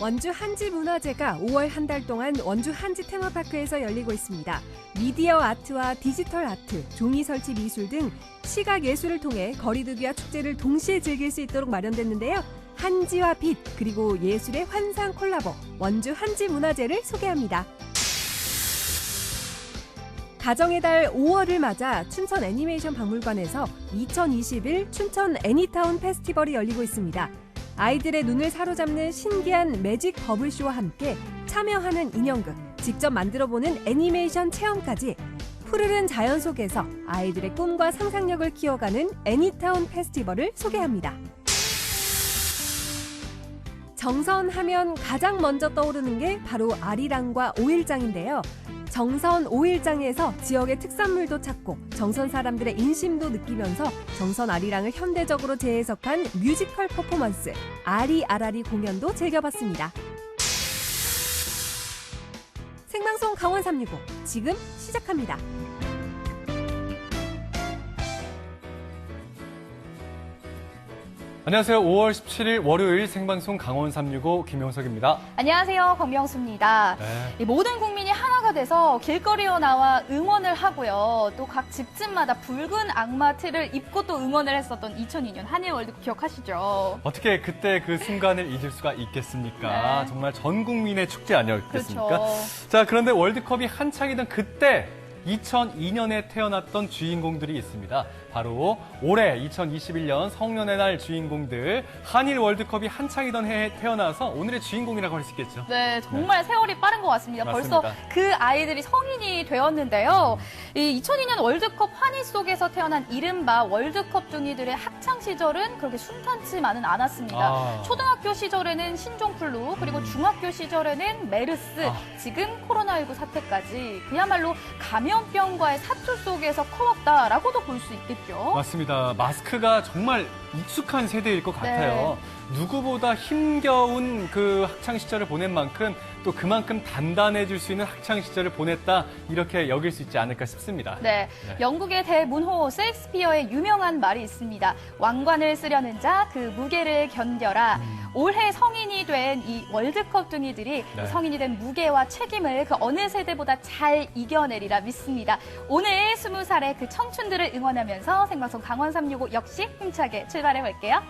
원주 한지문화제가 5월 한 달 동안 원주 한지 테마파크에서 열리고 있습니다. 미디어 아트와 디지털 아트, 종이 설치 미술 등 시각 예술을 통해 거리두기와 축제를 동시에 즐길 수 있도록 마련됐는데요. 한지와 빛, 그리고 예술의 환상 콜라보, 원주 한지문화제를 소개합니다. 가정의 달 5월을 맞아 춘천 애니메이션 박물관에서 2021 춘천 애니타운 페스티벌이 열리고 있습니다. 아이들의 눈을 사로잡는 신기한 매직 버블쇼와 함께 참여하는 인형극, 직접 만들어보는 애니메이션 체험까지 푸르른 자연 속에서 아이들의 꿈과 상상력을 키워가는 애니타운 페스티벌을 소개합니다. 정선하면 가장 먼저 떠오르는 게 바로 아리랑과 오일장인데요. 정선 오일장에서 지역의 특산물도 찾고 정선 사람들의 인심도 느끼면서 정선 아리랑을 현대적으로 재해석한 뮤지컬 퍼포먼스 아리아라리 공연도 즐겨봤습니다. 생방송 강원 365 지금 시작합니다. 안녕하세요. 5월 17일 월요일 생방송 강원 365 김영석입니다. 안녕하세요. 권명수입니다. 네. 이 모든 국민이 하나가 돼서 길거리에 나와 응원을 하고요. 또 각 집집마다 붉은 악마 티를 입고 또 응원을 했었던 2002년 한일 월드컵 기억하시죠? 어떻게 그때 그 순간을 잊을 수가 있겠습니까? 네. 정말 전 국민의 축제 아니었겠습니까? 그렇죠. 자, 그런데 월드컵이 한창이던 그때 2002년에 태어났던 주인공들이 있습니다. 바로 올해 2021년 성년의 날 주인공들, 한일 월드컵이 한창이던 해에 태어나서 오늘의 주인공이라고 할 수 있겠죠. 네, 정말 세월이 빠른 것 같습니다. 맞습니다. 벌써 그 아이들이 성인이 되었는데요. 이 2002년 월드컵 환희 속에서 태어난 이른바 월드컵 둥이들의 학창 시절은 그렇게 순탄치만은 않았습니다. 초등학교 시절에는 신종플루, 그리고 중학교 시절에는 메르스, 지금 코로나19 사태까지 그야말로 감염병과의 사투 속에서 커왔다라고도 볼 수 있겠죠. 맞습니다. 마스크가 정말 익숙한 세대일 것 같아요. 누구보다 힘겨운 그 학창 시절을 보낸 만큼 또 그만큼 단단해질 수 있는 학창 시절을 보냈다, 이렇게 여길 수 있지 않을까 싶습니다. 네, 영국의 대문호 셰익스피어의 유명한 말이 있습니다. 왕관을 쓰려는 자 그 무게를 견뎌라. 올해 성인이 된 이 월드컵 둥이들이 성인이 된 무게와 책임을 그 어느 세대보다 잘 이겨내리라 믿습니다. 오늘 20살의 그 청춘들을 응원하면서 생방송 강원 365 역시 힘차게 출발해 볼게요.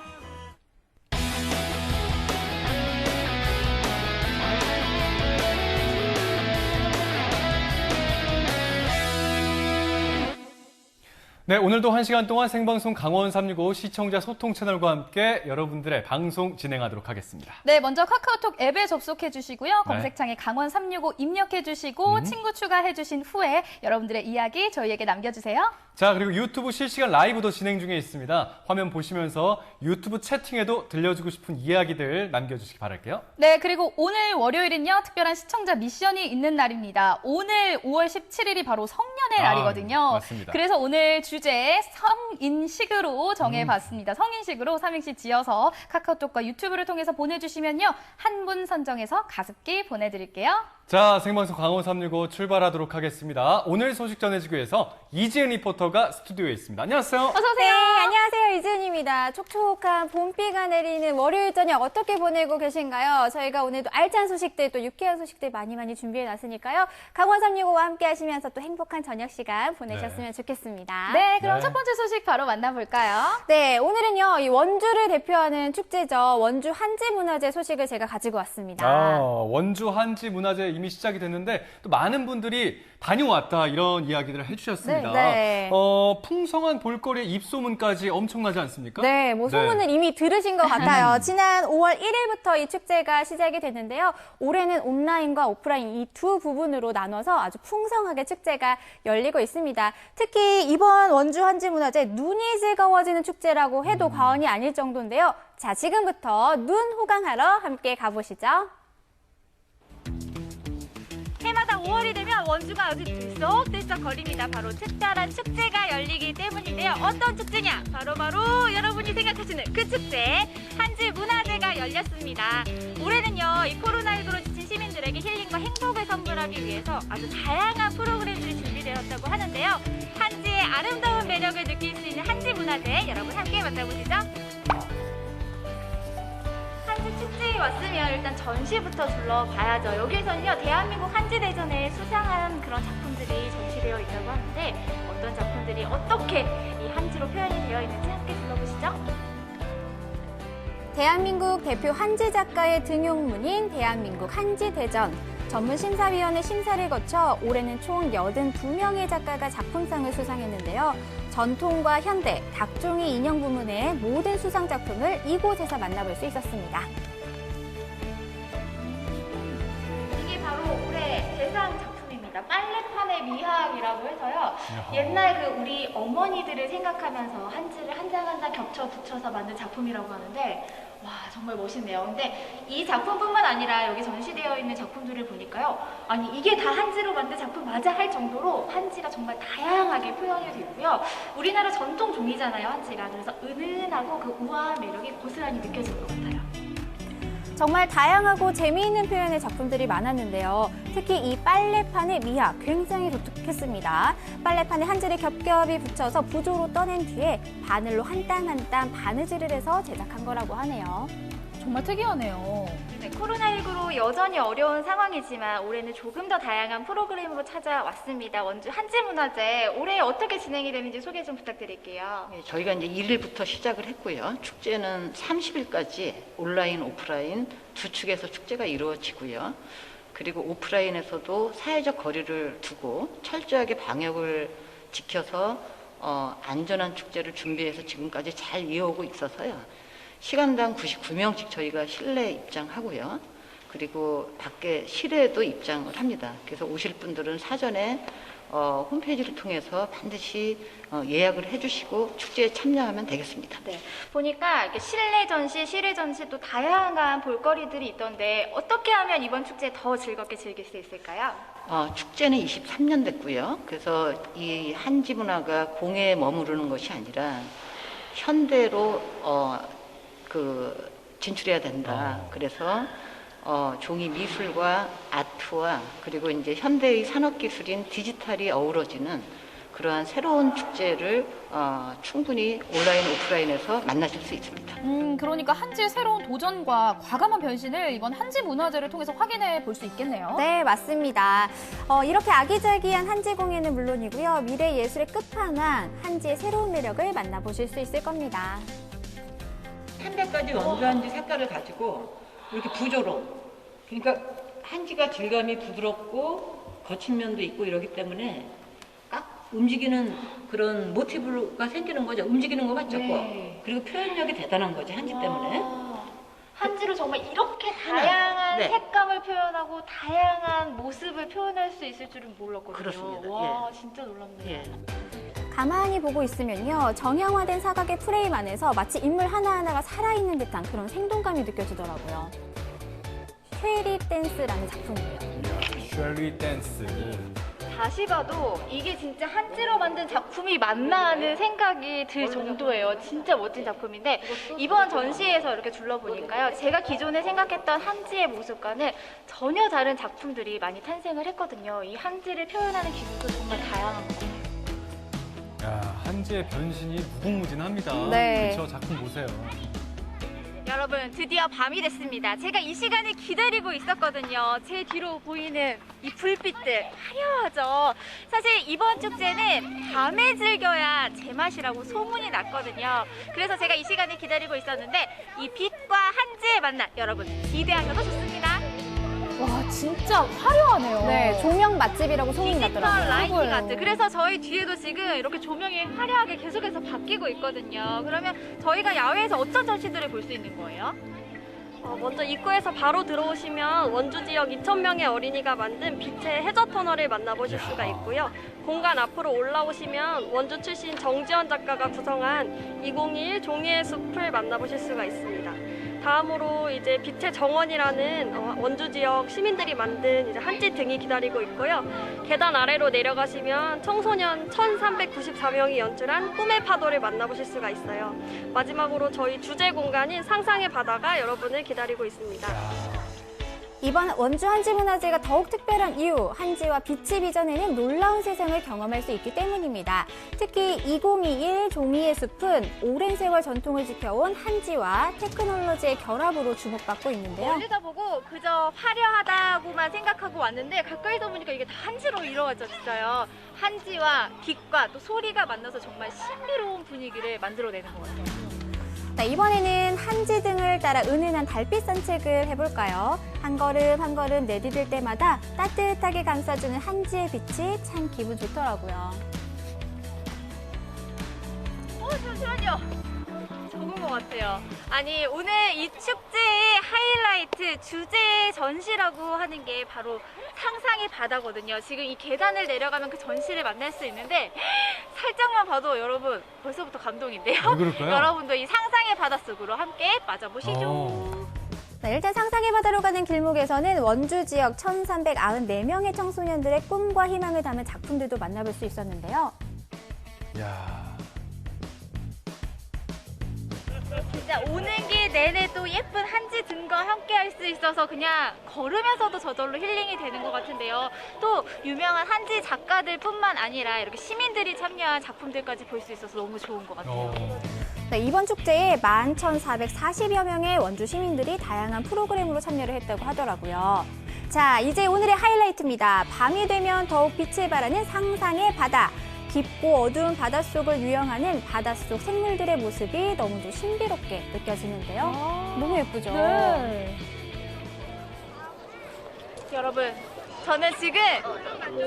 네, 오늘도 1시간 동안 생방송 강원 365 시청자 소통 채널과 함께 여러분들의 방송 진행하도록 하겠습니다. 네, 먼저 카카오톡 앱에 접속해 주시고요. 검색창에 강원 365 입력해 주시고 친구 추가해 주신 후에 여러분들의 이야기 저희에게 남겨주세요. 자, 그리고 유튜브 실시간 라이브도 진행 중에 있습니다. 화면 보시면서 유튜브 채팅에도 들려주고 싶은 이야기들 남겨주시기 바랄게요. 네, 그리고 오늘 월요일은요, 특별한 시청자 미션이 있는 날입니다. 오늘 5월 17일이 바로 성년의 날이거든요. 맞습니다. 그래서 오늘 주제 성인식으로 정해봤습니다. 성인식으로 삼행시 지어서 카카오톡과 유튜브를 통해서 보내주시면요, 한 분 선정해서 가습기 보내드릴게요. 자, 생방송 강원 365 출발하도록 하겠습니다. 오늘 소식 전해주기 위해서 이지은 리포터가 스튜디오에 있습니다. 안녕하세요. 어서 오세요. 네, 안녕하세요. 이지은입니다. 촉촉한 봄비가 내리는 월요일 저녁 어떻게 보내고 계신가요? 저희가 오늘도 알찬 소식들, 또 유쾌한 소식들 많이 준비해놨으니까요. 강원 365와 함께 하시면서 또 행복한 저녁 시간 보내셨으면 좋겠습니다. 네, 그럼 첫 번째 소식 바로 만나볼까요? 네, 오늘은요, 이 원주를 대표하는 축제죠. 원주 한지문화제 소식을 제가 가지고 왔습니다. 원주 한지문화제 이미 시작이 됐는데 또 많은 분들이 다녀왔다, 이런 이야기들을 해주셨습니다. 네. 풍성한 볼거리에 입소문까지 엄청나지 않습니까? 네, 뭐 소문은 이미 들으신 것 같아요. 지난 5월 1일부터 이 축제가 시작이 됐는데요. 올해는 온라인과 오프라인 이 두 부분으로 나눠서 아주 풍성하게 축제가 열리고 있습니다. 특히 이번 원주 한지문화제 눈이 즐거워지는 축제라고 해도 과언이 아닐 정도인데요. 자, 지금부터 눈 호강하러 함께 가보시죠. 해마다 5월이 되면 원주가 아주 들썩들썩 거립니다. 바로 특별한 축제가 열리기 때문인데요. 어떤 축제냐? 바로 여러분이 생각하시는 그 축제, 한지문화제가 열렸습니다. 올해는요, 이 코로나19로 지친 시민들에게 힐링과 행복을 선물하기 위해서 아주 다양한 프로그램들이 준비되었다고 하는데요. 한지의 아름다운 매력을 느낄 수 있는 한지문화제, 여러분 함께 만나보시죠. 사실 축제에 왔으면 일단 전시부터 둘러봐야죠. 여기에서는요, 대한민국 한지대전에 수상한 그런 작품들이 전시되어 있다고 하는데 어떤 작품들이 어떻게 이 한지로 표현이 되어 있는지 함께 둘러보시죠. 대한민국 대표 한지 작가의 등용문인 대한민국 한지대전. 전문심사위원회 심사를 거쳐 올해는 총 82명의 작가가 작품상을 수상했는데요. 전통과 현대, 각종의 인형 부문의 모든 수상 작품을 이곳에서 만나볼 수 있었습니다. 이게 바로 올해 대상 작품입니다. 빨래판의 미학이라고 해서요. 옛날 그 우리 어머니들을 생각하면서 한지를 한 장 한 장 겹쳐 붙여서 만든 작품이라고 하는데 와, 정말 멋있네요. 근데 이 작품뿐만 아니라 여기 전시되어 있는 작품들을 보니까요. 아니, 이게 다 한지로 만든 작품 맞아 할 정도로 한지가 정말 다양하게 표현이 되고요. 우리나라 전통 종이잖아요, 한지가. 그래서 은은하고 그 우아한 매력이 고스란히 느껴지는 것 같아요. 정말 다양하고 재미있는 표현의 작품들이 많았는데요. 특히 이 빨래판의 미학 굉장히 독특했습니다. 빨래판에 한지를 겹겹이 붙여서 부조로 떠낸 뒤에 바늘로 한 땀 한 땀 바느질을 해서 제작한 거라고 하네요. 정말 특이하네요. 네, 코로나19로 여전히 어려운 상황이지만 올해는 조금 더 다양한 프로그램으로 찾아왔습니다. 원주 한지문화제 올해 어떻게 진행이 되는지 소개 좀 부탁드릴게요. 네, 저희가 이제 1일부터 시작을 했고요. 축제는 30일까지 온라인, 오프라인 두 축에서 축제가 이루어지고요. 그리고 오프라인에서도 사회적 거리를 두고 철저하게 방역을 지켜서 안전한 축제를 준비해서 지금까지 잘 이어오고 있어서요. 시간당 99명씩 저희가 실내 입장하고요. 그리고 밖에 실외에도 입장을 합니다. 그래서 오실 분들은 사전에 홈페이지를 통해서 반드시 예약을 해주시고 축제에 참여하면 되겠습니다. 네, 보니까 이렇게 실내 전시, 실외 전시 또 다양한 볼거리들이 있던데 어떻게 하면 이번 축제 더 즐겁게 즐길 수 있을까요? 축제는 23년 됐고요. 그래서 이 한지 문화가 공예에 머무르는 것이 아니라 현대로 진출해야 된다. 그래서 종이 미술과 아트와 그리고 이제 현대의 산업 기술인 디지털이 어우러지는 그러한 새로운 축제를 충분히 온라인, 오프라인에서 만나실 수 있습니다. 그러니까 한지의 새로운 도전과 과감한 변신을 이번 한지 문화제를 통해서 확인해 볼 수 있겠네요. 네, 맞습니다. 이렇게 아기자기한 한지 공예는 물론이고요. 미래 예술의 끝판왕 한지의 새로운 매력을 만나보실 수 있을 겁니다. 300가지 원주 한지 색깔을 가지고 이렇게 부조로, 그러니까 한지가 질감이 부드럽고 거친 면도 있고 이러기 때문에 딱 움직이는 그런 모티브가 생기는 거죠. 움직이는 거 맞죠? 네. 그리고 표현력이 대단한 거지, 한지 때문에. 한지로 정말 이렇게 다양한 네. 색감을 표현하고 다양한 모습을 표현할 수 있을 줄은 몰랐거든요. 그렇습니다. 와, 진짜 놀랍네요. 예. 가만히 보고 있으면요. 정형화된 사각의 프레임 안에서 마치 인물 하나하나가 살아있는 듯한 그런 생동감이 느껴지더라고요. 쉐리 댄스라는 작품이에요. 쉐리 댄스. 다시 봐도 이게 진짜 한지로 만든 작품이 맞나 하는 생각이 들 정도예요. 진짜 멋진 작품인데 이번 전시에서 이렇게 둘러보니까요. 제가 기존에 생각했던 한지의 모습과는 전혀 다른 작품들이 많이 탄생을 했거든요. 이 한지를 표현하는 기술도 정말 다양한 것 같아요. 야, 한지의 변신이 무궁무진합니다. 네. 그렇죠? 작품 보세요. 여러분, 드디어 밤이 됐습니다. 제가 이 시간을 기다리고 있었거든요. 제 뒤로 보이는 이 불빛들 화려하죠. 사실 이번 축제는 밤에 즐겨야 제맛이라고 소문이 났거든요. 그래서 제가 이 시간을 기다리고 있었는데 이 빛과 한지의 만남 여러분 기대하셔도 좋습니다. 와, 진짜 화려하네요. 네, 조명 맛집이라고 소문이 디지털 났더라고요. 라이팅 아트. 그래서 저희 뒤에도 지금 이렇게 조명이 화려하게 계속해서 바뀌고 있거든요. 그러면 저희가 야외에서 어떤 전시들을 볼 수 있는 거예요? 먼저 입구에서 바로 들어오시면 원주 지역 2,000명의 어린이가 만든 빛의 해저 터널을 만나보실 수가 있고요. 공간 앞으로 올라오시면 원주 출신 정지원 작가가 구성한 2021 종이의 숲을 만나보실 수가 있습니다. 다음으로 이제 빛의 정원이라는 원주 지역 시민들이 만든 이제 한지 등이 기다리고 있고요. 계단 아래로 내려가시면 청소년 1,394명이 연출한 꿈의 파도를 만나보실 수가 있어요. 마지막으로 저희 주제 공간인 상상의 바다가 여러분을 기다리고 있습니다. 이번 원주 한지문화제가 더욱 특별한 이유, 한지와 빛이 빚어내는 놀라운 세상을 경험할 수 있기 때문입니다. 특히 2021 종이의 숲은 오랜 세월 전통을 지켜온 한지와 테크놀로지의 결합으로 주목받고 있는데요. 멀리서 보고 그저 화려하다고만 생각하고 왔는데 가까이서 보니까 이게 다 한지로 이루어져 있어요. 한지와 빛과 또 소리가 만나서 정말 신비로운 분위기를 만들어내는 것 같아요. 자, 이번에는 한지 등을 따라 은은한 달빛 산책을 해볼까요? 한 걸음 한 걸음 내디딜 때마다 따뜻하게 감싸주는 한지의 빛이 참 기분 좋더라고요. 잠시만요. 적은 것 같아요. 아니, 오늘 이 축제의 하이라이트 주제 전시라고 하는 게 바로 상상의 바다거든요. 지금 이 계단을 내려가면 그 전시를 만날 수 있는데 살짝만 봐도 여러분 벌써부터 감동인데요. 왜 그럴까요? 여러분도 이 상상의 바다 속으로 함께 빠져보시죠. 자, 일단 상상의 바다로 가는 길목에서는 원주 지역 1,394명의 청소년들의 꿈과 희망을 담은 작품들도 만나볼 수 있었는데요. 야. 진짜 오는 길 내내 또 예쁜 한지 등과 함께 할 수 있어서 그냥 걸으면서도 저절로 힐링이 되는 것 같은데요. 또 유명한 한지 작가들뿐만 아니라 이렇게 시민들이 참여한 작품들까지 볼 수 있어서 너무 좋은 것 같아요. 네, 이번 축제에 11,440여 명의 원주 시민들이 다양한 프로그램으로 참여를 했다고 하더라고요. 자, 이제 오늘의 하이라이트입니다. 밤이 되면 더욱 빛을 발하는 상상의 바다. 깊고 어두운 바닷속을 유영하는 바닷속 생물들의 모습이 너무도 신비롭게 느껴지는데요. 너무 예쁘죠? 네. 여러분, 저는 지금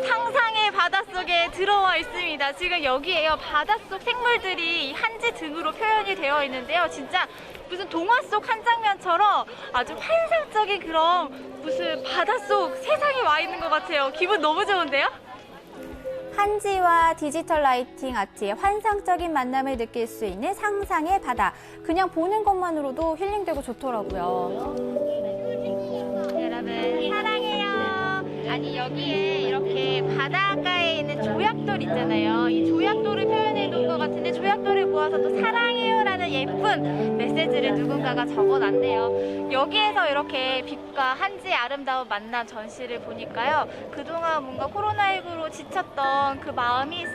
상상의 바닷속에 들어와 있습니다. 지금 여기에요. 바닷속 생물들이 이 한지 등으로 표현이 되어 있는데요. 진짜 무슨 동화 속 한 장면처럼 아주 환상적인 그런 무슨 바닷속 세상에 와 있는 것 같아요. 기분 너무 좋은데요? 한지와 디지털 라이팅 아트의 환상적인 만남을 느낄 수 있는 상상의 바다. 그냥 보는 것만으로도 힐링되고 좋더라고요. 여러분 사랑해요. 아니 여기에 이렇게 바닷가에 있는 조약돌 있잖아요. 이 조약돌을 표현해 놓은 것 같은데 조약돌을 모아서 또 사랑해요라는 예쁜 메시지를 누군가가 적어놨네요. 여기에서 이렇게 빛과 한지의 아름다운 만남 전시를 보니까요. 그동안 뭔가 코로나19로 지쳤던 그 마음이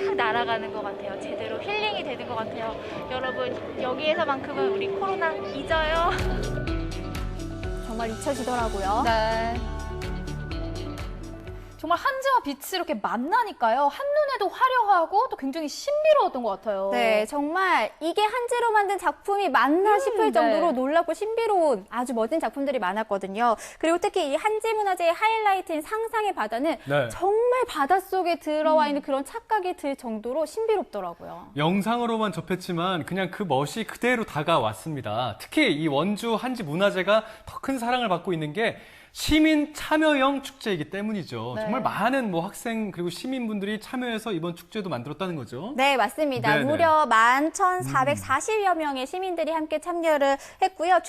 싹 날아가는 것 같아요. 제대로 힐링이 되는 것 같아요. 여러분 여기에서만큼은 우리 코로나 잊어요. 정말 잊혀지더라고요. 네. 정말 한지와 빛이 이렇게 만나니까요. 한눈에도 화려하고 또 굉장히 신비로웠던 것 같아요. 네, 정말 이게 한지로 만든 작품이 맞나 싶을 정도로 네. 놀랍고 신비로운 아주 멋진 작품들이 많았거든요. 그리고 특히 이 한지문화제의 하이라이트인 상상의 바다는 네. 정말 바닷속에 들어와 있는 그런 착각이 들 정도로 신비롭더라고요. 영상으로만 접했지만 그냥 그 멋이 그대로 다가왔습니다. 특히 이 원주 한지 문화제가 더 큰 사랑을 받고 있는 게 시민 참여형 축제이기 때문이죠. 네. 정말 많은 학생 그리고 시민분들이 참여해서 이번 축제도 만들었다는 거죠. 네, 맞습니다. 네네. 무려 11,440여 명의 시민들이 함께 참여를 했고요.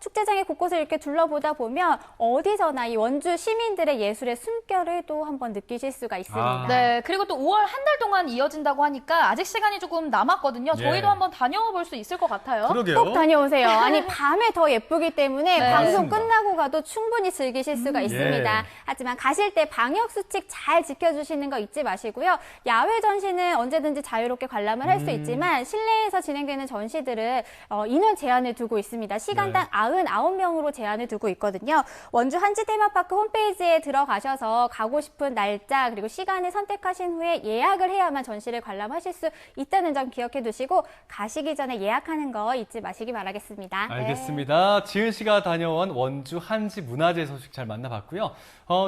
축제장의 곳곳을 이렇게 둘러보다 보면 어디서나 이 원주 시민들의 예술의 숨결을 또 한번 느끼실 수가 있습니다. 네, 그리고 또 5월 한 달 동안 이어진다고 하니까 아직 시간이 조금 남았거든요. 예. 저희도 한번 다녀와 볼 수 있을 것 같아요. 그러게요. 꼭 다녀오세요. 아니, 밤에 더 예쁘기 때문에 네. 방송 맞습니다. 끝나고 가도 충분히 즐기실 수가 있습니다. 예. 하지만 가실 때 방역수칙 잘 지켜주시는 거 잊지 마시고요. 야외 전시는 언제든지 자유롭게 관람을 할 수 있지만 실내에서 진행되는 전시들은 인원 제한을 두고 있습니다. 시간당 99명으로 제한을 두고 있거든요. 원주 한지 테마파크 홈페이지에 들어가셔서 가고 싶은 날짜 그리고 시간을 선택하신 후에 예약을 해야만 전시를 관람하실 수 있다는 점 기억해 두시고 가시기 전에 예약하는 거 잊지 마시기 바라겠습니다. 알겠습니다. 지은 씨가 다녀온 원주 한지 문화제 소식 잘 만나봤고요.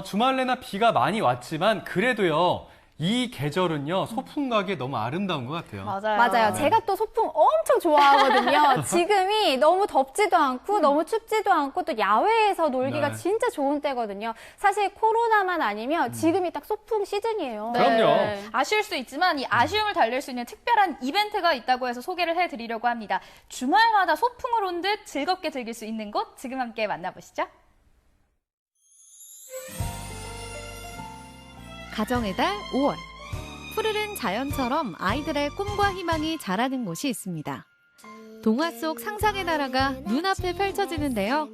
주말 내나 비가 많이 왔지만 그래도요. 이 계절은요. 소풍 가기에 너무 아름다운 것 같아요. 맞아요. 네. 제가 또 소풍 엄청 좋아하거든요. 지금이 너무 덥지도 않고 너무 춥지도 않고 또 야외에서 놀기가 네. 진짜 좋은 때거든요. 사실 코로나만 아니면 지금이 딱 소풍 시즌이에요. 그럼요. 아쉬울 수 있지만 이 아쉬움을 달랠 수 있는 특별한 이벤트가 있다고 해서 소개를 해드리려고 합니다. 주말마다 소풍을 온 듯 즐겁게 즐길 수 있는 곳 지금 함께 만나보시죠. 가정의 달 5월. 푸르른 자연처럼 아이들의 꿈과 희망이 자라는 곳이 있습니다. 동화 속 상상의 나라가 눈앞에 펼쳐지는데요.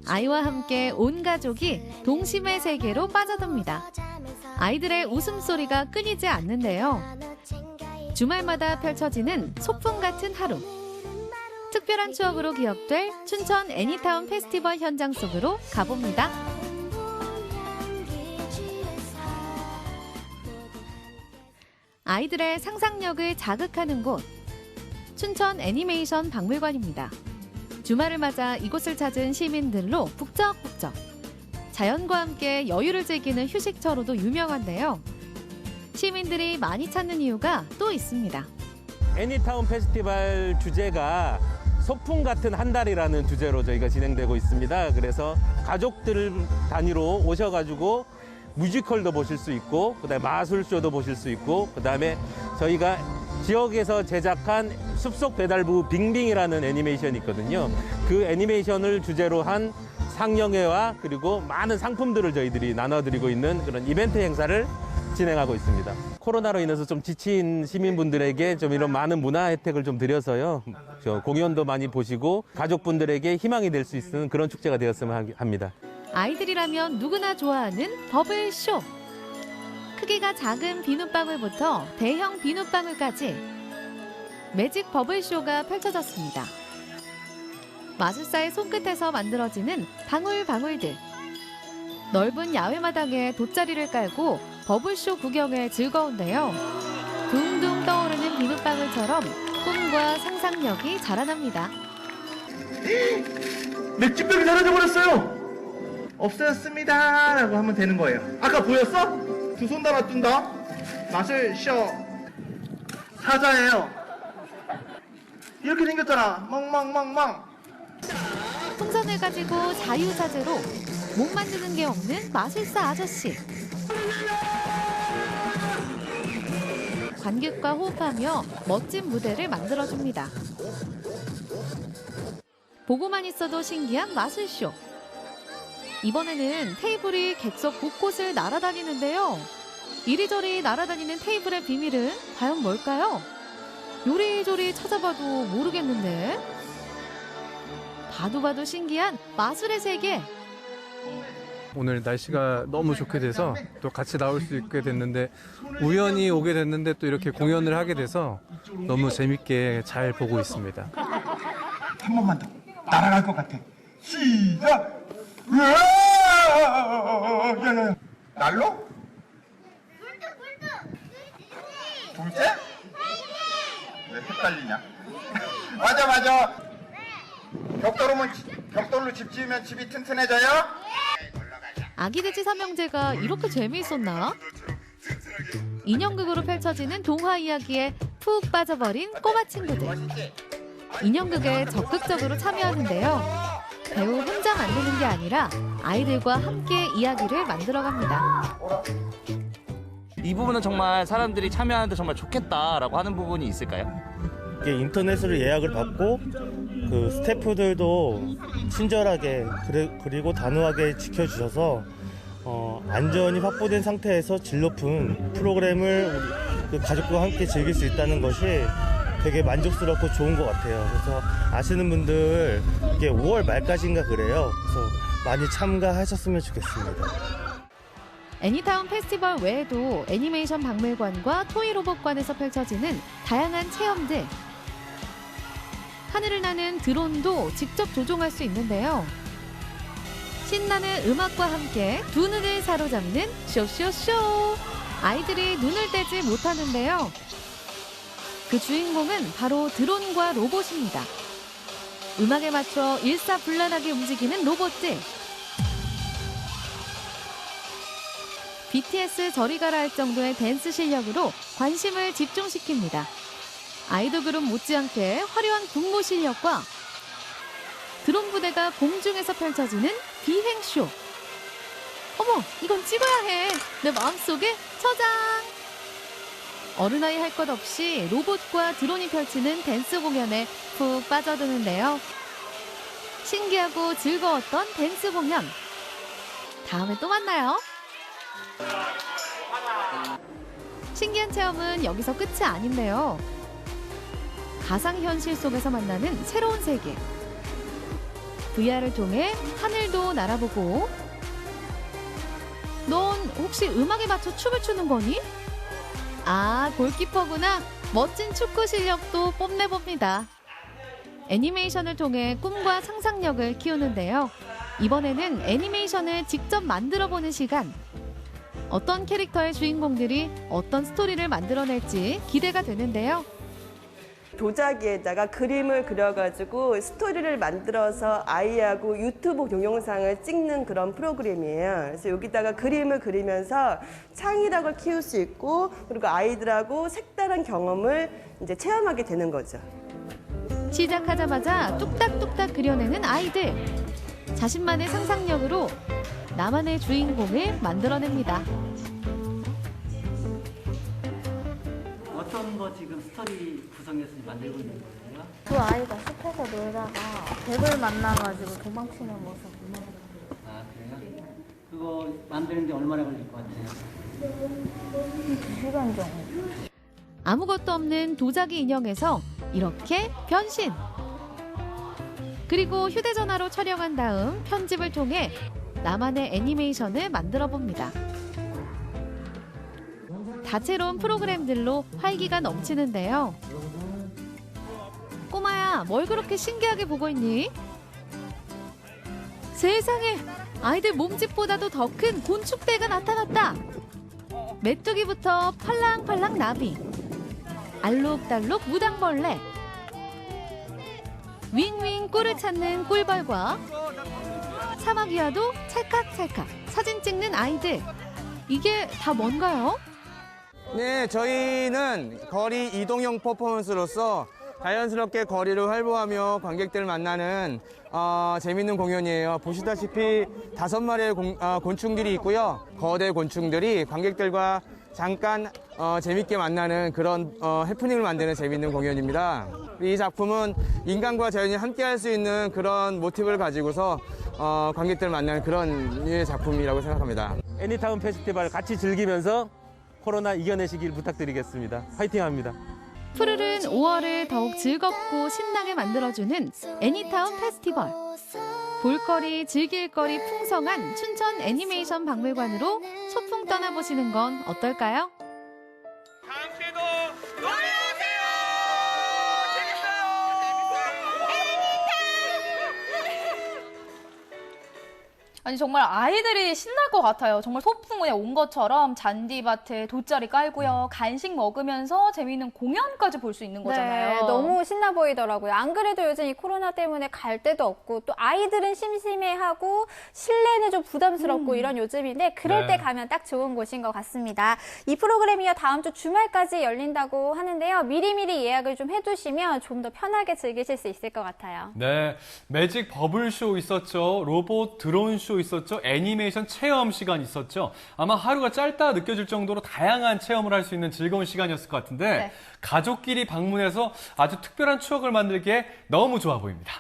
아이와 함께 온 가족이 동심의 세계로 빠져듭니다. 아이들의 웃음소리가 끊이지 않는데요. 주말마다 펼쳐지는 소풍 같은 하루. 특별한 추억으로 기억될 춘천 애니타운 페스티벌 현장 속으로 가봅니다. 아이들의 상상력을 자극하는 곳, 춘천 애니메이션 박물관입니다. 주말을 맞아 이곳을 찾은 시민들로 북적북적. 자연과 함께 여유를 즐기는 휴식처로도 유명한데요. 시민들이 많이 찾는 이유가 또 있습니다. 애니타운 페스티벌 주제가 소풍 같은 한 달이라는 주제로 저희가 진행되고 있습니다. 그래서 가족들 단위로 오셔가지고 뮤지컬도 보실 수 있고, 그다음에 마술쇼도 보실 수 있고, 그다음에 저희가 지역에서 제작한 숲속 배달부 빙빙이라는 애니메이션이 있거든요. 그 애니메이션을 주제로 한 상영회와 그리고 많은 상품들을 저희들이 나눠드리고 있는 그런 이벤트 행사를 진행하고 있습니다. 코로나로 인해서 좀 지친 시민분들에게 좀 이런 많은 문화 혜택을 좀 드려서요. 공연도 많이 보시고 가족분들에게 희망이 될 수 있는 그런 축제가 되었으면 합니다. 아이들이라면 누구나 좋아하는 버블쇼. 크기가 작은 비눗방울부터 대형 비눗방울까지 매직 버블쇼가 펼쳐졌습니다. 마술사의 손끝에서 만들어지는 방울방울들. 넓은 야외마당에 돗자리를 깔고 버블쇼 구경에 즐거운데요. 둥둥 떠오르는 비눗방울처럼 꿈과 상상력이 자라납니다. 맥주병이 사라져버렸어요. 없어졌습니다 라고 하면 되는 거예요. 아까 보였어? 두 손 다 놔둔다. 마술 쇼 사자예요. 이렇게 생겼잖아. 멍멍멍멍. 풍선을 가지고 자유자재로 못 만드는 게 없는 마술사 아저씨. 관객과 호흡하며 멋진 무대를 만들어줍니다. 보고만 있어도 신기한 마술쇼. 이번에는 테이블이 객석 곳곳을 날아다니는데요. 이리저리 날아다니는 테이블의 비밀은 과연 뭘까요? 요리조리 찾아봐도 모르겠는데. 봐도 신기한 마술의 세계. 오늘 날씨가 너무 좋게 돼서 또 같이 나올 수 있게 됐는데, 우연히 오게 됐는데 또 이렇게 공연을 하게 돼서 너무 재밌게 잘 보고 있습니다. 한 번만 더 날아갈 것 같아. 시작. 날로? 둘째? 왜 헷갈리냐? 맞아. 벽돌로 집 지으면 집이 튼튼해져요? 아기 돼지 삼형제가 이렇게 재미있었나? 인형극으로 펼쳐지는 동화 이야기에 푹 빠져버린 꼬마 친구들. 인형극에 적극적으로 참여하는데요. 배우 혼자 만드는 게 아니라 아이들과 함께 이야기를 만들어갑니다. 이 부분은 정말 사람들이 참여하는데 정말 좋겠다라고 하는 부분이 있을까요? 인터넷으로 예약을 받고 그 스태프들도 친절하게 그리고 단호하게 지켜주셔서 안전이 확보된 상태에서 질 높은 프로그램을 우리 가족과 함께 즐길 수 있다는 것이 되게 만족스럽고 좋은 것 같아요. 그래서 아시는 분들 이게 5월 말까지인가 그래요. 그래서 많이 참가하셨으면 좋겠습니다. 애니타운 페스티벌 외에도 애니메이션 박물관과 토이로봇관에서 펼쳐지는 다양한 체험들. 하늘을 나는 드론도 직접 조종할 수 있는데요. 신나는 음악과 함께 두 눈을 사로잡는 쇼쇼쇼. 아이들이 눈을 떼지 못하는데요. 그 주인공은 바로 드론과 로봇입니다. 음악에 맞춰 일사불란하게 움직이는 로봇들. BTS 저리 가라 할 정도의 댄스 실력으로 관심을 집중시킵니다. 아이돌 그룹 못지않게 화려한 군무 실력과 드론 부대가 공중에서 펼쳐지는 비행쇼. 어머, 이건 찍어야 해. 내 마음속에 저장. 어른아이 할 것 없이 로봇과 드론이 펼치는 댄스 공연에 푹 빠져드는데요. 신기하고 즐거웠던 댄스 공연. 다음에 또 만나요. 신기한 체험은 여기서 끝이 아닌데요. 가상현실 속에서 만나는 새로운 세계. VR을 통해 하늘도 날아보고 넌 혹시 음악에 맞춰 춤을 추는 거니? 아, 골키퍼구나. 멋진 축구 실력도 뽐내봅니다. 애니메이션을 통해 꿈과 상상력을 키우는데요. 이번에는 애니메이션을 직접 만들어보는 시간. 어떤 캐릭터의 주인공들이 어떤 스토리를 만들어낼지 기대가 되는데요. 도자기에다가 그림을 그려가지고 스토리를 만들어서 아이하고 유튜브 동영상을 찍는 그런 프로그램이에요. 그래서 여기다가 그림을 그리면서 창의력을 키울 수 있고 그리고 아이들하고 색다른 경험을 이제 체험하게 되는 거죠. 시작하자마자 뚝딱뚝딱 그려내는 아이들. 자신만의 상상력으로 나만의 주인공을 만들어냅니다. 어떤 거 지금 스토리 구성해서 만들고 있는 거예요? 그 아이가 숲에서 놀다가 뱀을 만나가지고 도망치는 모습. 아, 그래요? 그거 만드는데 얼마나 걸릴 것 같아요? 2시간 정도. 아무것도 없는 도자기 인형에서 이렇게 변신! 그리고 휴대전화로 촬영한 다음 편집을 통해 나만의 애니메이션을 만들어 봅니다. 다채로운 프로그램들로 활기가 넘치는데요. 꼬마야, 뭘 그렇게 신기하게 보고 있니? 세상에! 아이들 몸집보다도 더 큰 곤충배가 나타났다! 메뚜기부터 팔랑팔랑 나비, 알록달록 무당벌레, 윙윙 꿀을 찾는 꿀벌과 사마귀와도 찰칵찰칵 사진 찍는 아이들. 이게 다 뭔가요? 네, 저희는 거리 이동형 퍼포먼스로서 자연스럽게 거리를 활보하며 관객들을 만나는 재밌는 공연이에요. 보시다시피 5마리의 곤충들이 있고요. 거대 곤충들이 관객들과 잠깐 재밌게 만나는 그런 해프닝을 만드는 재밌는 공연입니다. 이 작품은 인간과 자연이 함께 할 수 있는 그런 모티브를 가지고서 관객들을 만나는 그런 류의 작품이라고 생각합니다. 애니타운 페스티벌 같이 즐기면서 코로나 이겨내시길 부탁드리겠습니다. 화이팅합니다. 푸르른 5월을 더욱 즐겁고 신나게 만들어주는 애니타운 페스티벌. 볼거리, 즐길거리 풍성한 춘천 애니메이션 박물관으로 소풍 떠나보시는 건 어떨까요? 함께도 놀러오세요! 아니 정말 아이들이 신날 것 같아요. 정말 소풍에 온 것처럼 잔디밭에 돗자리 깔고요. 간식 먹으면서 재미있는 공연까지 볼 수 있는 거잖아요. 네, 너무 신나 보이더라고요. 안 그래도 요즘 이 코로나 때문에 갈 데도 없고 또 아이들은 심심해하고 실내는 좀 부담스럽고 이런 요즘인데 그럴 때 가면 딱 좋은 곳인 것 같습니다. 이 프로그램이요 다음 주 주말까지 열린다고 하는데요. 미리미리 예약을 좀 해두시면 좀 더 편하게 즐기실 수 있을 것 같아요. 네, 매직 버블쇼 있었죠. 로봇 드론쇼 있었죠. 애니메이션 체험 시간 있었죠. 아마 하루가 짧다 느껴질 정도로 다양한 체험을 할 수 있는 즐거운 시간이었을 것 같은데 가족끼리 방문해서 아주 특별한 추억을 만들기에 너무 좋아 보입니다.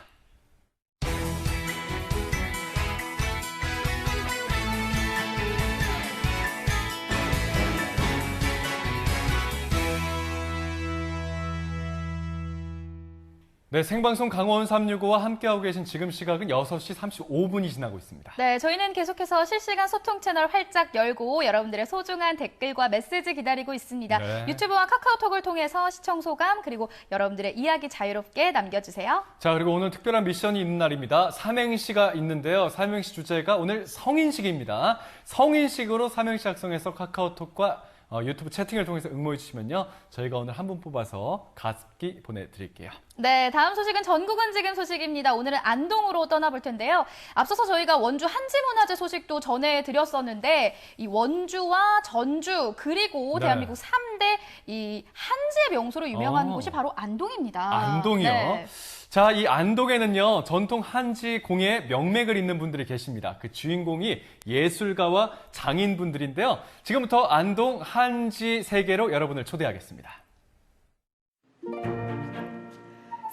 네, 생방송 강원 365와 함께하고 계신 지금 시각은 6시 35분이 지나고 있습니다. 네, 저희는 계속해서 실시간 소통 채널 활짝 열고 여러분들의 소중한 댓글과 메시지 기다리고 있습니다. 네. 유튜브와 카카오톡을 통해서 시청 소감 그리고 여러분들의 이야기 자유롭게 남겨주세요. 자, 그리고 오늘 특별한 미션이 있는 날입니다. 삼행시가 있는데요. 삼행시 주제가 오늘 성인식입니다. 성인식으로 삼행시 작성해서 카카오톡과 유튜브 채팅을 통해서 응모해 주시면요. 저희가 오늘 한 분 뽑아서 가습기 보내드릴게요. 네, 다음 소식은 전국은 지금 소식입니다. 오늘은 안동으로 떠나볼 텐데요. 앞서서 저희가 원주 한지문화재 소식도 전해드렸었는데 이 원주와 전주 그리고 대한민국 3대 이 한지의 명소로 유명한 곳이 바로 안동입니다. 안동이요? 네. 자, 이 안동에는요, 전통 한지 공예의 명맥을 잇는 분들이 계십니다. 그 주인공이 예술가와 장인분들인데요. 지금부터 안동 한지 세계로 여러분을 초대하겠습니다.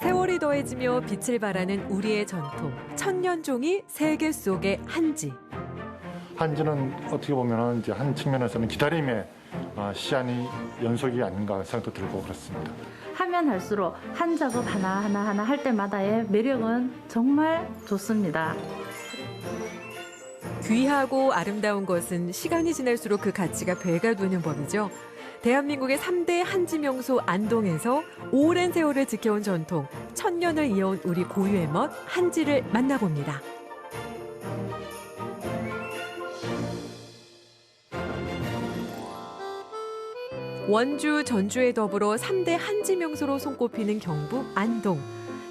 세월이 더해지며 빛을 발하는 우리의 전통, 천년종이 세계 속의 한지. 한지는 어떻게 보면 이제 한 측면에서는 기다림의 시간이 연속이 아닌가 생각도 들고 그렇습니다. 하면 할수록 한 작업 하나 할 때마다의 매력은 정말 좋습니다. 귀하고 아름다운 것은 시간이 지날수록 그 가치가 배가 되는 법이죠. 대한민국의 3대 한지 명소 안동에서 오랜 세월을 지켜온 전통, 1000년을 이어온 우리 고유의 멋 한지를 만나봅니다. 원주, 전주에 더불어 3대 한지 명소로 손꼽히는 경북 안동.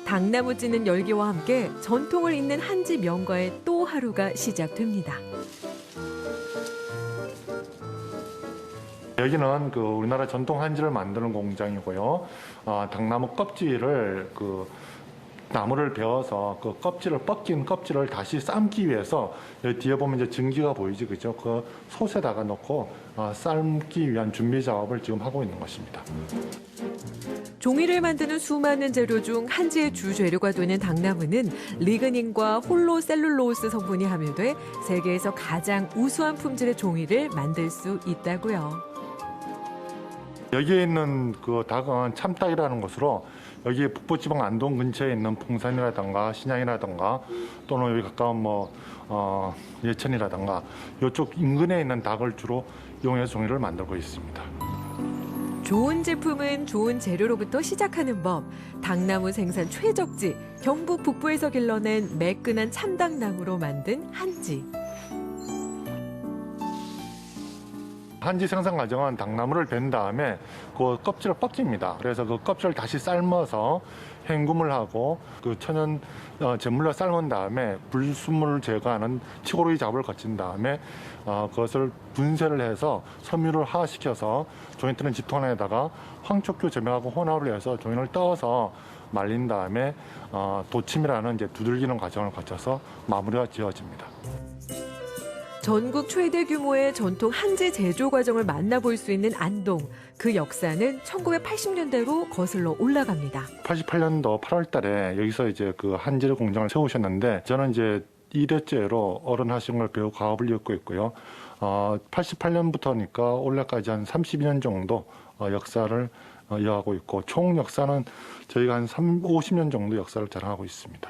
당나무 찌는 열기와 함께 전통을 잇는 한지 명가의 또 하루가 시작됩니다. 여기는 우리나라 전통 한지를 만드는 공장이고요. 당나무 껍질을 나무를 베어서 그 껍질을 껍질을 다시 삶기 위해서 여기 뒤에 보면 이제 증기가 보이지, 그죠? 그 솥에다가 넣고 삶기 위한 준비 작업을 지금 하고 있는 것입니다. 종이를 만드는 수많은 재료 중 한지의 주 재료가 되는 당나무는 리그닌과 홀로셀룰로스 성분이 함유돼 세계에서 가장 우수한 품질의 종이를 만들 수 있다고요. 여기에 있는 그 닭은 참닭이라는 것으로 여기 북부지방 안동 근처에 있는 풍산이라든가 신양이라든가 또는 여기 가까운 예천이라든가 이쪽 인근에 있는 닭을 주로 이용해서 종이를 만들고 있습니다. 좋은 제품은 좋은 재료로부터 시작하는 법. 당나무 생산 최적지, 경북 북부에서 길러낸 매끈한 참당나무로 만든 한지. 한지 생산 과정은 당나무를 벤 다음에 그 껍질을 벗깁니다. 그래서 그 껍질을 다시 삶아서 헹굼을 하고 그 천연 제물로 삶은 다음에 불순물을 제거하는 치고르기 작업을 거친 다음에 그것을 분쇄를 해서 섬유를 하시켜서 종이 뜨는 지통 안에다가 황초교 제명하고 혼합을 해서 종이를 떠서 말린 다음에 도침이라는 이제 두들기는 과정을 거쳐서 마무리가 지어집니다. 전국 최대 규모의 전통 한지 제조 과정을 만나볼 수 있는 안동. 그 역사는 1980년대로 거슬러 올라갑니다. 88년도 8월 달에 여기서 이제 그 한지 공장을 세우셨는데 저는 이제 2대째로 어른 하신 걸 배우 가업을 이었고 있고요. 88년부터니까 올해까지 한 32년 정도 역사를 이어가고 있고 총 역사는 저희가 한 50년 정도 역사를 자랑하고 있습니다.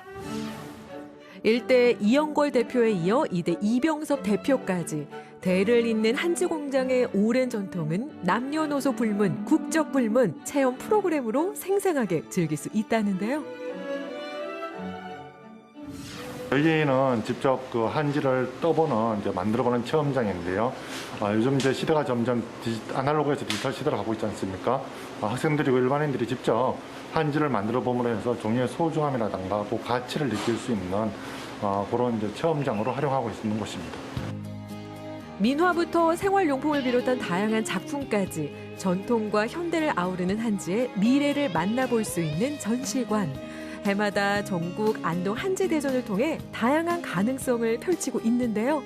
1대 이영걸 대표에 이어 2대 이병섭 대표까지 대를 잇는 한지 공장의 오랜 전통은 남녀노소 불문, 국적 불문 체험 프로그램으로 생생하게 즐길 수 있다는데요. 여기는 직접 그 한지를 떠보는 이제 만들어보는 체험장인데요. 요즘 이제 시대가 점점 아날로그에서 디지털 시대로 가고 있지 않습니까? 학생들이고 일반인들이 직접 한지를 만들어 봄으로 해서 종이의 소중함이라든가 그 가치를 느낄 수 있는 그런 이제 체험장으로 활용하고 있는 곳입니다. 민화부터 생활용품을 비롯한 다양한 작품까지 전통과 현대를 아우르는 한지의 미래를 만나볼 수 있는 전시관. 해마다 전국 안동 한지대전을 통해 다양한 가능성을 펼치고 있는데요.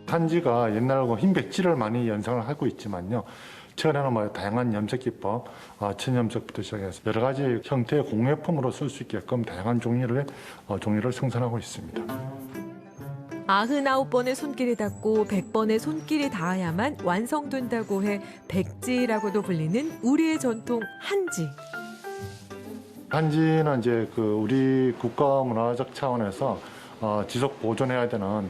한지가 옛날하고 흰 백지를 많이 연상을 하고 있지만요. 최근에는 다양한 염색 기법, 천염색부터 시작해서 여러 가지 형태의 공예품으로 쓸 수 있게끔 다양한 종이를 생산하고 있습니다. 99번의 손길이 닿고 100번의 손길이 닿아야만 완성된다고 해 백지라고도 불리는 우리의 전통 한지. 한지는 이제 우리 국가 문화적 차원에서 지속 보존해야 되는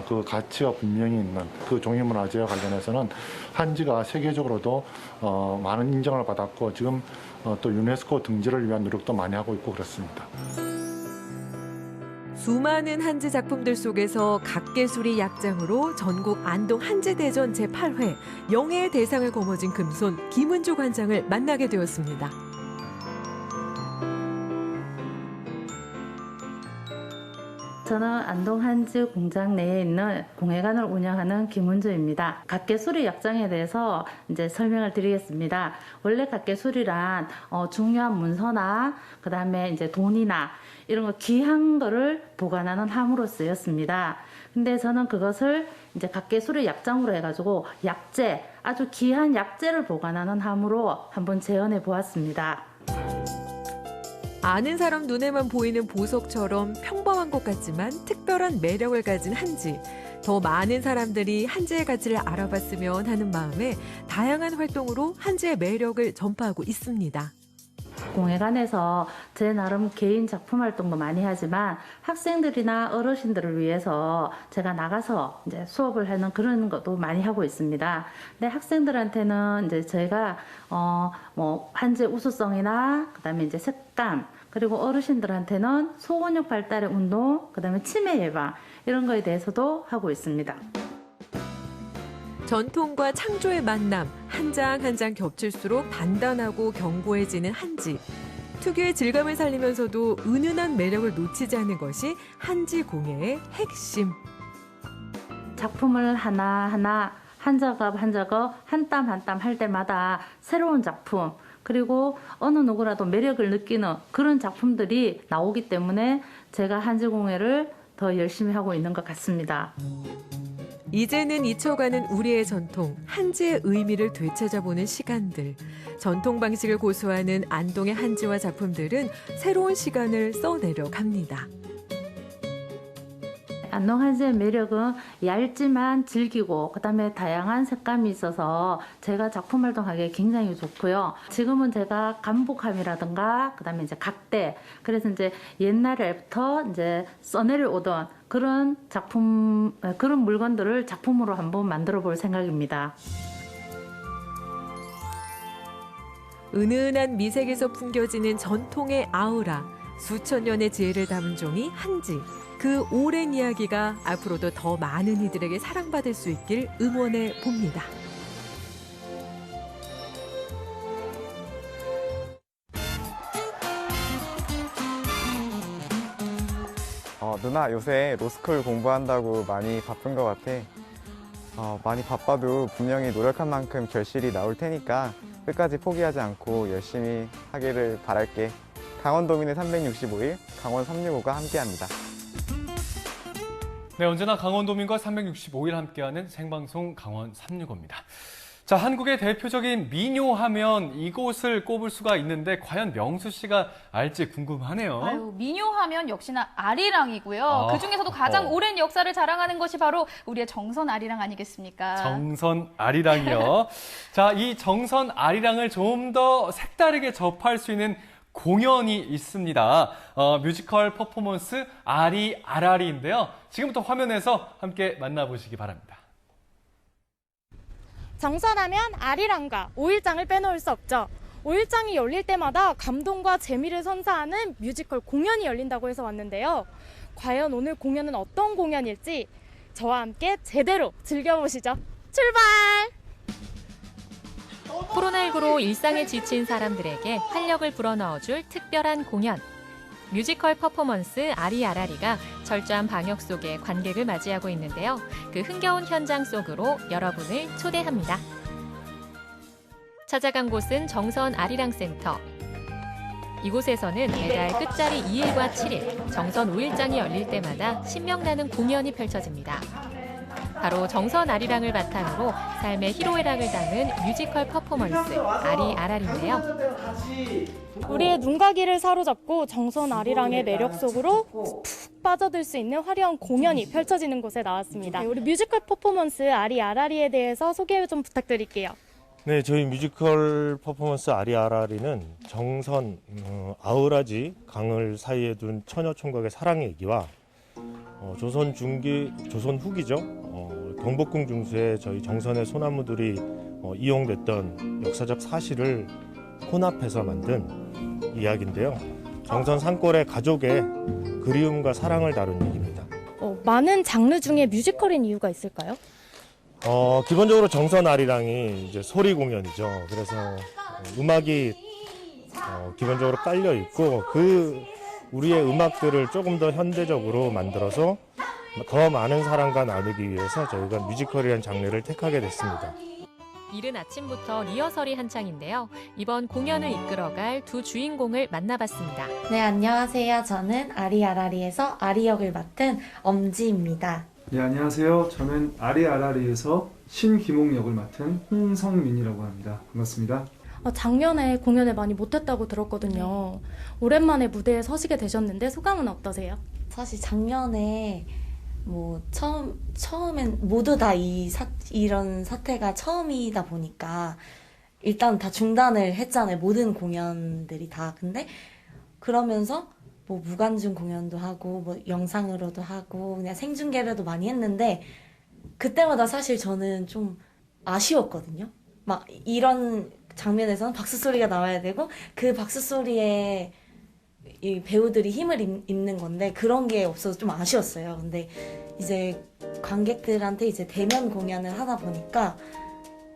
그 가치가 분명히 있는 그 종이 문화재와 관련해서는 한지가 세계적으로도 많은 인정을 받았고 지금 또 유네스코 등재를 위한 노력도 많이 하고 있고 그렇습니다. 수많은 한지 작품들 속에서 각계수리 약장으로 전국 안동 한지대전 제8회 영예의 대상을 거머쥔 금손 김은주 관장을 만나게 되었습니다. 저는 안동 한지 공장 내에 있는 공예관을 운영하는 김은주입니다. 각계수리 약장에 대해서 이제 설명을 드리겠습니다. 원래 각계수리란 중요한 문서나 그다음에 이제 돈이나 이런 거 귀한 거를 보관하는 함으로 쓰였습니다. 근데 저는 그것을 이제 각계수리 약장으로 해가지고 약재, 아주 귀한 약재를 보관하는 함으로 한번 재현해 보았습니다. 아는 사람 눈에만 보이는 보석처럼 평범한 평범한 것 같지만 특별한 매력을 가진 한지. 더 많은 사람들이 한지의 가치를 알아봤으면 하는 마음에 다양한 활동으로 한지의 매력을 전파하고 있습니다. 공예관에서 제 나름 개인 작품 활동도 많이 하지만 학생들이나 어르신들을 위해서 제가 나가서 이제 수업을 하는 그런 것도 많이 하고 있습니다. 근데 학생들한테는 이제 저희가 뭐 한지 우수성이나 그다음에 이제 색감, 그리고 어르신들한테는 소근육 발달의 운동, 그다음에 치매 예방 이런 거에 대해서도 하고 있습니다. 전통과 창조의 만남, 한 장 한 장 겹칠수록 단단하고 견고해지는 한지. 특유의 질감을 살리면서도 은은한 매력을 놓치지 않는 것이 한지 공예의 핵심. 작품을 하나하나 한 작업 한 작업, 한 땀 한 땀 할 때마다 새로운 작품, 그리고 어느 누구라도 매력을 느끼는 그런 작품들이 나오기 때문에 제가 한지 공예를 더 열심히 하고 있는 것 같습니다. 이제는 잊혀가는 우리의 전통, 한지의 의미를 되찾아보는 시간들. 전통 방식을 고수하는 안동의 한지와 작품들은 새로운 시간을 써내려 갑니다. 안동 한지의 매력은 얇지만 즐기고 그다음에 다양한 색감이 있어서 제가 작품 활동하기에 굉장히 좋고요. 지금은 제가 간복함이라든가 그다음에 이제 각대, 그래서 이제 옛날부터 이제 써내려오던 그런 작품, 그런 물건들을 작품으로 한번 만들어 볼 생각입니다. 은은한 미색에서 풍겨지는 전통의 아우라, 수천 년의 지혜를 담은 종이 한지. 그 오랜 이야기가 앞으로도 더 많은 이들에게 사랑받을 수 있길 응원해 봅니다. 누나 요새 로스쿨 공부한다고 많이 바쁜 것 같아. 많이 바빠도 분명히 노력한 만큼 결실이 나올 테니까 끝까지 포기하지 않고 열심히 하기를 바랄게. 강원도민의 365일, 강원 365가 함께합니다. 네, 언제나 강원도민과 365일 함께하는 생방송 강원 365입니다. 자, 한국의 대표적인 미녀하면 이곳을 꼽을 수가 있는데 과연 명수 씨가 알지 궁금하네요. 아유, 미녀하면 역시나 아리랑이고요. 그중에서도 가장 오랜 역사를 자랑하는 것이 바로 우리의 정선 아리랑 아니겠습니까? 정선 아리랑이요. 자, 이 정선 아리랑을 좀 더 색다르게 접할 수 있는 공연이 있습니다. 뮤지컬 퍼포먼스 아리아라리인데요. 지금부터 화면에서 함께 만나보시기 바랍니다. 정선하면 아리랑과 5일장을 빼놓을 수 없죠. 5일장이 열릴 때마다 감동과 재미를 선사하는 뮤지컬 공연이 열린다고 해서 왔는데요. 과연 오늘 공연은 어떤 공연일지 저와 함께 제대로 즐겨보시죠. 출발! 코로나19로 일상에 지친 사람들에게 활력을 불어넣어줄 특별한 공연. 뮤지컬 퍼포먼스 아리아라리가 철저한 방역 속에 관객을 맞이하고 있는데요. 그 흥겨운 현장 속으로 여러분을 초대합니다. 찾아간 곳은 정선 아리랑센터. 이곳에서는 매달 끝자리 2일과 7일, 정선 5일장이 열릴 때마다 신명나는 공연이 펼쳐집니다. 바로 정선 아리랑을 바탕으로 삶의 희로애락을 담은 뮤지컬 퍼포먼스 아리아라리인데요. 우리의 눈과 귀를 사로잡고 정선 아리랑의 매력 속으로 푹 빠져들 수 있는 화려한 공연이 펼쳐지는 곳에 나왔습니다. 우리 뮤지컬 퍼포먼스 아리아라리에 대해서 소개 좀 부탁드릴게요. 네, 저희 뮤지컬 퍼포먼스 아리아라리는 정선, 아우라지 강을 사이에 둔 처녀 총각의 사랑 얘기와 조선 후기죠. 경복궁 중수에 저희 정선의 소나무들이 이용됐던 역사적 사실을 혼합해서 만든 이야기인데요. 정선 산골의 가족의 그리움과 사랑을 다룬 얘기입니다. 많은 장르 중에 뮤지컬인 이유가 있을까요? 기본적으로 정선 아리랑이 이제 소리 공연이죠. 그래서 음악이 기본적으로 깔려 있고 우리의 음악들을 조금 더 현대적으로 만들어서 더 많은 사람과 나누기 위해서 저희가 뮤지컬이라는 장르를 택하게 됐습니다. 이른 아침부터 리허설이 한창인데요. 이번 공연을 이끌어갈 두 주인공을 만나봤습니다. 네, 안녕하세요. 저는 아리아라리에서 아리 역을 맡은 엄지입니다. 네, 안녕하세요. 저는 아리아라리에서 신기목 역을 맡은 홍성민이라고 합니다. 반갑습니다. 작년에 공연을 많이 못했다고 들었거든요. 오랜만에 무대에 서시게 되셨는데 소감은 어떠세요? 사실 작년에 뭐 처음엔 모두 다 이런 사태가 처음이다 보니까 일단 다 중단을 했잖아요. 모든 공연들이 다. 근데 그러면서 뭐 무관중 공연도 하고 뭐 영상으로도 하고 그냥 생중계로도 많이 했는데 그때마다 사실 저는 좀 아쉬웠거든요. 막 이런 장면에서는 박수 소리가 나와야 되고 그 박수 소리에 이 배우들이 힘을 입는 건데 그런 게 없어서 좀 아쉬웠어요. 근데 이제 관객들한테 이제 대면 공연을 하다 보니까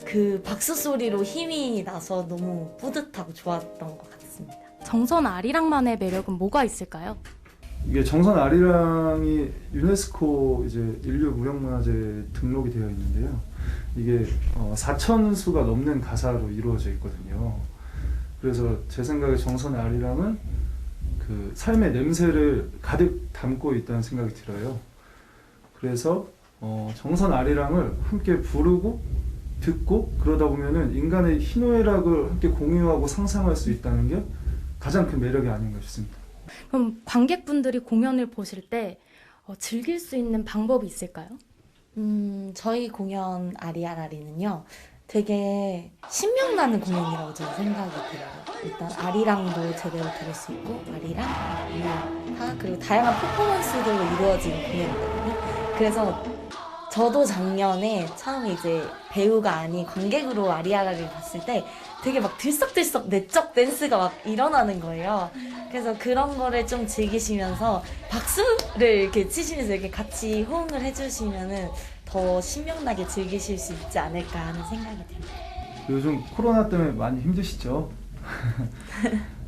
그 박수 소리로 힘이 나서 너무 뿌듯하고 좋았던 것 같습니다. 정선 아리랑만의 매력은 뭐가 있을까요? 이게 정선 아리랑이 유네스코 이제 인류 무형문화재 등록이 되어 있는데요. 이게 4,000수가 넘는 가사로 이루어져 있거든요. 그래서 제 생각에 정선 아리랑은 그 삶의 냄새를 가득 담고 있다는 생각이 들어요. 그래서 정선 아리랑을 함께 부르고 듣고 그러다 보면은 인간의 희노애락을 함께 공유하고 상상할 수 있다는 게 가장 큰 매력이 아닌가 싶습니다. 그럼 관객분들이 공연을 보실 때 즐길 수 있는 방법이 있을까요? 저희 공연 아리아라리는요. 되게 신명나는 공연이라고 저는 생각이 들어요. 일단 아리랑도 제대로 들을 수 있고 아리랑, 유타 그리고 다양한 퍼포먼스들로 이루어진 공연이거든요. 그래서 저도 작년에 처음에 이제 배우가 아닌 관객으로 아리아라리를 봤을 때 되게 막 들썩들썩 내적 댄스가 막 일어나는 거예요. 그래서 그런 거를 좀 즐기시면서 박수를 이렇게 치시면서 이렇게 같이 호응을 해주시면은 더 신명나게 즐기실 수 있지 않을까 하는 생각이 듭니다. 요즘 코로나 때문에 많이 힘드시죠?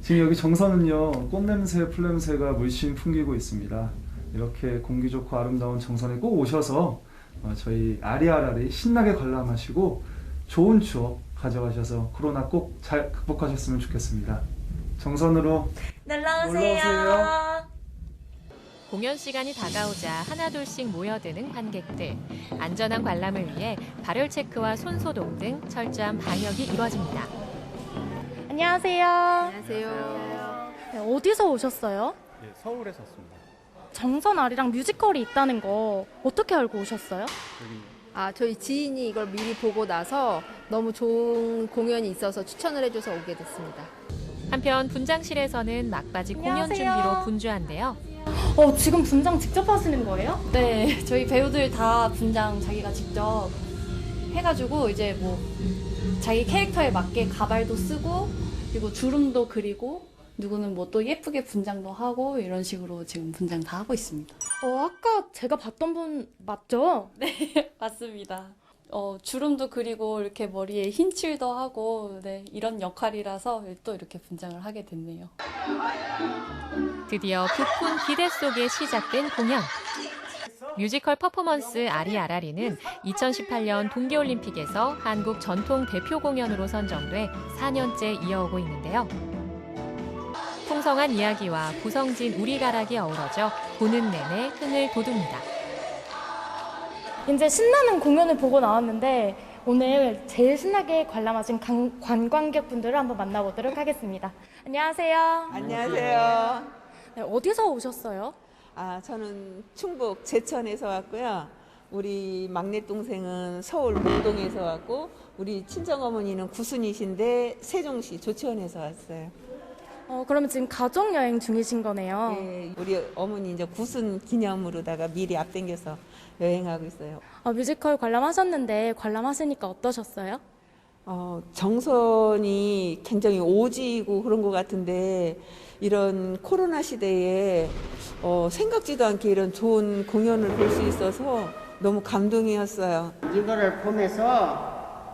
지금 여기 정선은요, 꽃냄새, 풀냄새가 물씬 풍기고 있습니다. 이렇게 공기 좋고 아름다운 정선에 꼭 오셔서 저희 아리아라리 신나게 관람하시고 좋은 추억 가져가셔서 코로나 꼭 잘 극복하셨으면 좋겠습니다. 정선으로 놀러오세요. 공연 시간이 다가오자 하나둘씩 모여드는 관객들. 안전한 관람을 위해 발열 체크와 손 소독 등 철저한 방역이 이루어집니다. 안녕하세요. 안녕하세요. 네, 어디서 오셨어요? 네, 서울에서 왔습니다. 정선 아리랑 뮤지컬이 있다는 거 어떻게 알고 오셨어요? 저희 지인이 이걸 미리 보고 나서 너무 좋은 공연이 있어서 추천을 해줘서 오게 됐습니다. 한편 분장실에서는 막바지 공연 안녕하세요. 준비로 분주한데요. 지금 분장 직접 하시는 거예요? 네, 저희 배우들 다 분장 자기가 직접 해가지고 이제 뭐 자기 캐릭터에 맞게 가발도 쓰고 그리고 주름도 그리고 누구는 뭐 또 예쁘게 분장도 하고 이런 식으로 지금 분장 다 하고 있습니다. 아까 제가 봤던 분 맞죠? 네, 맞습니다. 주름도 그리고 이렇게 머리에 흰 칠도 하고 네, 이런 역할이라서 또 이렇게 분장을 하게 됐네요. 드디어 부푼 기대 속에 시작된 공연. 뮤지컬 퍼포먼스 아리아라리는 2018년 동계올림픽에서 한국 전통 대표 공연으로 선정돼 4년째 이어오고 있는데요. 풍성한 이야기와 구성진 우리가락이 어우러져 보는 내내 흥을 돋웁니다. 이제 신나는 공연을 보고 나왔는데 오늘 제일 신나게 관람하신 관광객분들을 한번 만나보도록 하겠습니다. 안녕하세요. 안녕하세요. 네, 어디서 오셨어요? 저는 충북 제천에서 왔고요. 우리 막내 동생은 서울 목동에서 왔고 우리 친정어머니는 구순이신데 세종시 조치원에서 왔어요. 그러면 지금 가족 여행 중이신 거네요. 네, 우리 어머니 이제 구순 기념으로다가 미리 앞당겨서 여행하고 있어요. 뮤지컬 관람하셨는데 관람하시니까 어떠셨어요? 정선이 굉장히 오지고 그런 것 같은데 이런 코로나 시대에 생각지도 않게 이런 좋은 공연을 볼 수 있어서 너무 감동이었어요. 이거를 보면서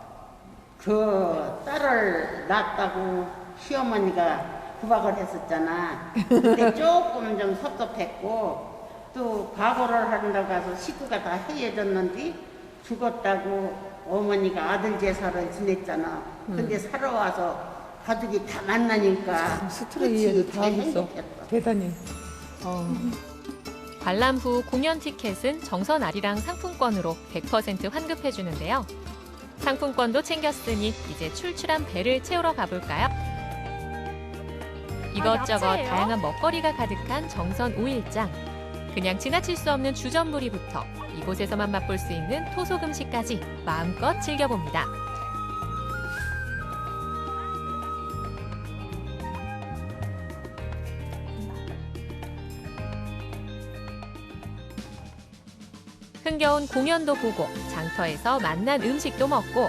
그 딸을 낳았다고 시어머니가 구박을 했었잖아. 근데 조금 좀 섭섭했고 또 과거를 한다고 가서 식구가 다 헤어졌는데 죽었다고 어머니가 아들 제사를 지냈잖아. 근데 살아와서 가족이 다 만나니까 스트레이에도 다 했어. 대단히. 관람 후 공연 티켓은 정선 아리랑 상품권으로 100% 환급해주는데요. 상품권도 챙겼으니 이제 출출한 배를 채우러 가볼까요? 이것저것 야채예요? 다양한 먹거리가 가득한 정선 5일장. 그냥 지나칠 수 없는 주전부리부터 이곳에서만 맛볼 수 있는 토속 음식까지 마음껏 즐겨봅니다. 흥겨운 공연도 보고 장터에서 맛난 음식도 먹고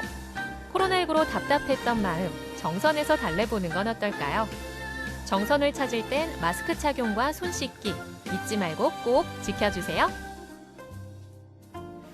코로나19로 답답했던 마음 정선에서 달래보는 건 어떨까요? 정선을 찾을 땐 마스크 착용과 손 씻기 잊지 말고 꼭 지켜주세요.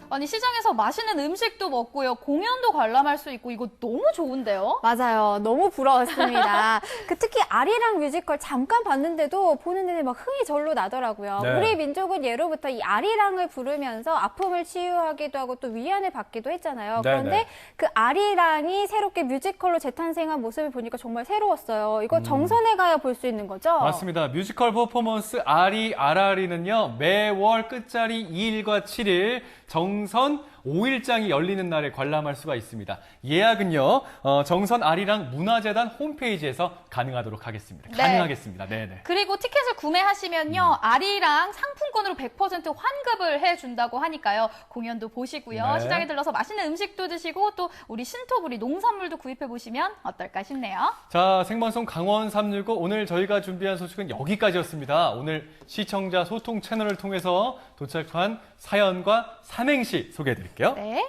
아니 시장에서 맛있는 음식도 먹고요. 공연도 관람할 수 있고 이거 너무 좋은데요? 맞아요. 너무 부러웠습니다. 특히 아리랑 뮤지컬 잠깐 봤는데도 보는 내내 막 흥이 절로 나더라고요. 네. 우리 민족은 예로부터 이 아리랑을 부르면서 아픔을 치유하기도 하고 또 위안을 받기도 했잖아요. 그런데 네네. 그 아리랑이 새롭게 뮤지컬로 재탄생한 모습을 보니까 정말 새로웠어요. 이거 정선에 가야 볼 수 있는 거죠? 맞습니다. 뮤지컬 퍼포먼스 아리아라리는요. 매월 끝자리 2일과 7일 정선 5일장이 열리는 날에 관람할 수가 있습니다. 예약은요. 정선 아리랑 문화재단 홈페이지에서 가능하도록 하겠습니다. 네. 가능하겠습니다. 네네. 그리고 티켓을 구매하시면요. 아리랑 상품권으로 100% 환급을 해준다고 하니까요. 공연도 보시고요. 네. 시장에 들러서 맛있는 음식도 드시고 또 우리 신토부리 농산물도 구입해보시면 어떨까 싶네요. 자, 생방송 강원 365 오늘 저희가 준비한 소식은 여기까지였습니다. 오늘 시청자 소통 채널을 통해서 도착한 사연과 삼행시 소개해드릴게요. 네.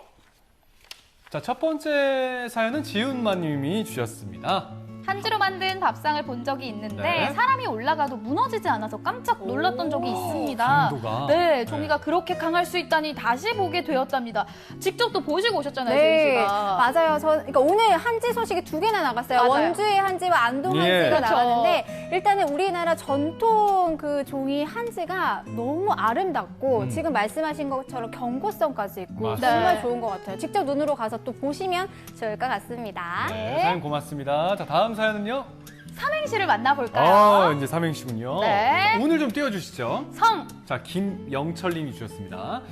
자, 첫 번째 사연은 지훈마님이 주셨습니다. 한지로 만든 밥상을 본 적이 있는데 네. 사람이 올라가도 무너지지 않아서 깜짝 놀랐던 적이 있습니다. 강도가. 네, 종이가 그렇게 강할 수 있다니 다시 보게 되었답니다. 직접 또 보시고 오셨잖아요, 네, 지은 씨가. 맞아요. 그러니까 오늘 한지 소식이 2개나 나갔어요. 맞아요. 원주의 한지와 안동 예. 한지가 그렇죠. 나갔는데 일단은 우리나라 전통 그 종이 한지가 너무 아름답고 지금 말씀하신 것처럼 경고성까지 있고 맞습니다. 정말 네. 좋은 것 같아요. 직접 눈으로 가서 또 보시면 좋을 것 같습니다. 네, 사연 고맙습니다. 자, 다음 사연은요. 삼행시를 만나볼까요? 이제 삼행시군요. 네. 오늘 좀 띄워주시죠. 성, 자, 김영철님이 주셨습니다.